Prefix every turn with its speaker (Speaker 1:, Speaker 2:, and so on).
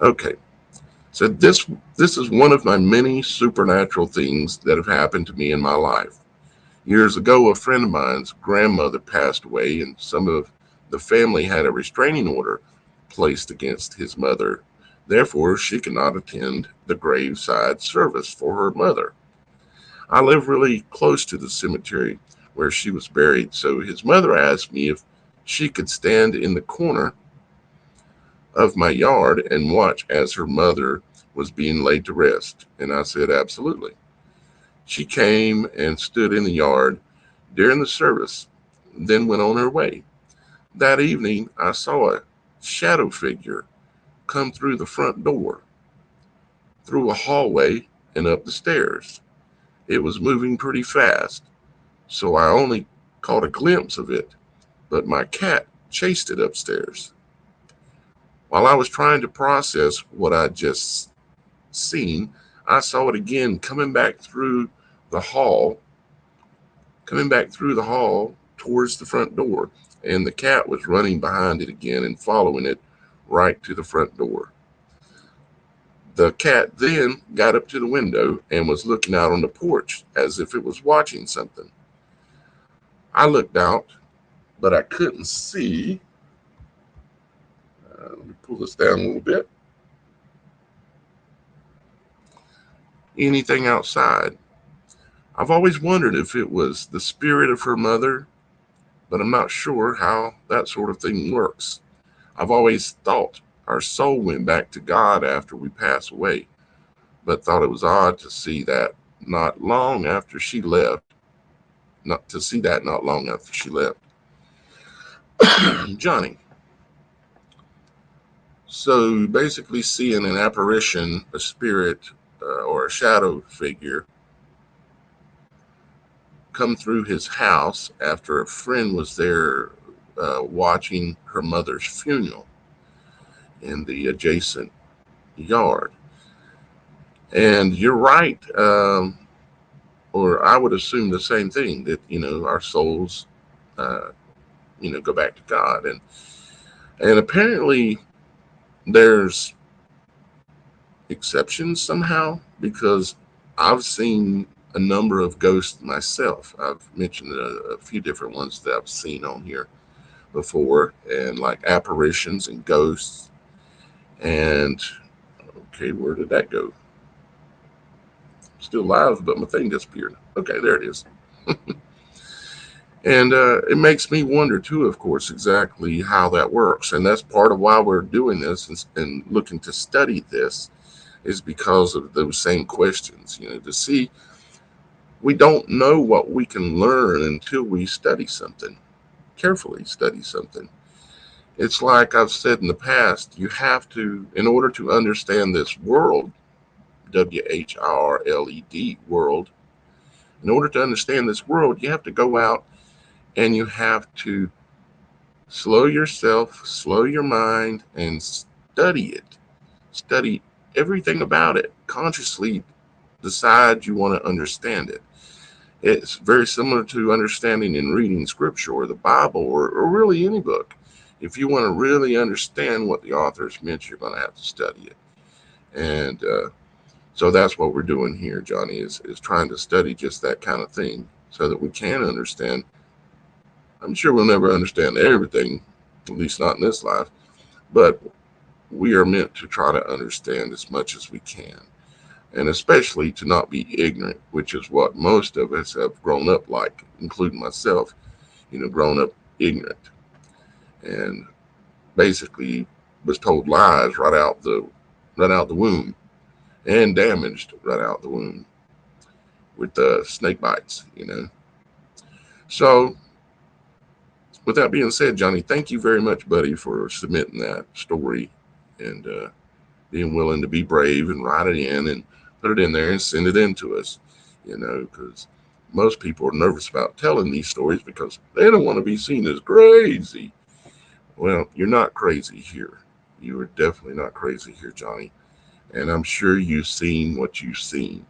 Speaker 1: Okay, so this is one of my many supernatural things that have happened to me in my life. Years ago, a friend of mine's grandmother passed away, and some of the family had a restraining order placed against his mother. Therefore, she could not attend the graveside service for her mother. I live really close to the cemetery where she was buried, so his mother asked me if she could stand in the corner of my yard and watch as her mother was being laid to rest. And I said, absolutely. She came and stood in the yard during the service, then went on her way. That evening, I saw a shadow figure come through the front door, through a hallway, and up the stairs. It was moving pretty fast, so I only caught a glimpse of it, but my cat chased it upstairs. While I was trying to process what I'd just seen, I saw it again the hall, coming back through the hall towards the front door, and the cat was running behind it again and following it right to the front door. The cat then got up to the window and was looking out on the porch as if it was watching something. I looked out, but I couldn't see. Let me pull this down a little bit. Anything outside. I've always wondered if it was the spirit of her mother, but I'm not sure how that sort of thing works. I've always thought our soul went back to God after we pass away, but thought it was odd to see that not long after she left. Not long after she left. Johnny. So basically, seeing an apparition, a spirit, or a shadow figure come through his house after a friend was there watching her mother's funeral in the adjacent yard. And you're right, or I would assume the same thing that our souls, uh, go back to God, and apparently there's exceptions somehow because I've seen a number of ghosts myself. I've mentioned a few different ones that I've seen on here before, and like apparitions and ghosts. And okay, where did that go? Still live, but my thing disappeared. Okay, there it is. And it makes me wonder too, of course, exactly how that works. And that's part of why we're doing this and looking to study this is because of those same questions. To see, we don't know what we can learn until we study something, carefully study something. It's like I've said in the past, you have to, in order to understand this world, WHRLED world, in order to understand this world, you have to go out and you have to slow yourself, slow your mind, and study it. Study everything about it. Consciously decide you want to understand it. It's very similar to understanding and reading scripture or the Bible or really any book. If you want to really understand what the author's meant, you're going to have to study it. And so that's what we're doing here, Johnny, is trying to study just that kind of thing so that we can understand. I'm sure we'll never understand everything, at least not in this life, but we are meant to try to understand as much as we can, and especially to not be ignorant, which is what most of us have grown up like, including myself, grown up ignorant and basically was told lies right out the womb and damaged right out the womb with snake bites. So with that being said, Johnny, thank you very much, buddy, for submitting that story and being willing to be brave and write it in and put it in there and send it in to us, because most people are nervous about telling these stories because they don't want to be seen as crazy. Well, you're not crazy here. You are definitely not crazy here, Johnny. And I'm sure you've seen what you've seen.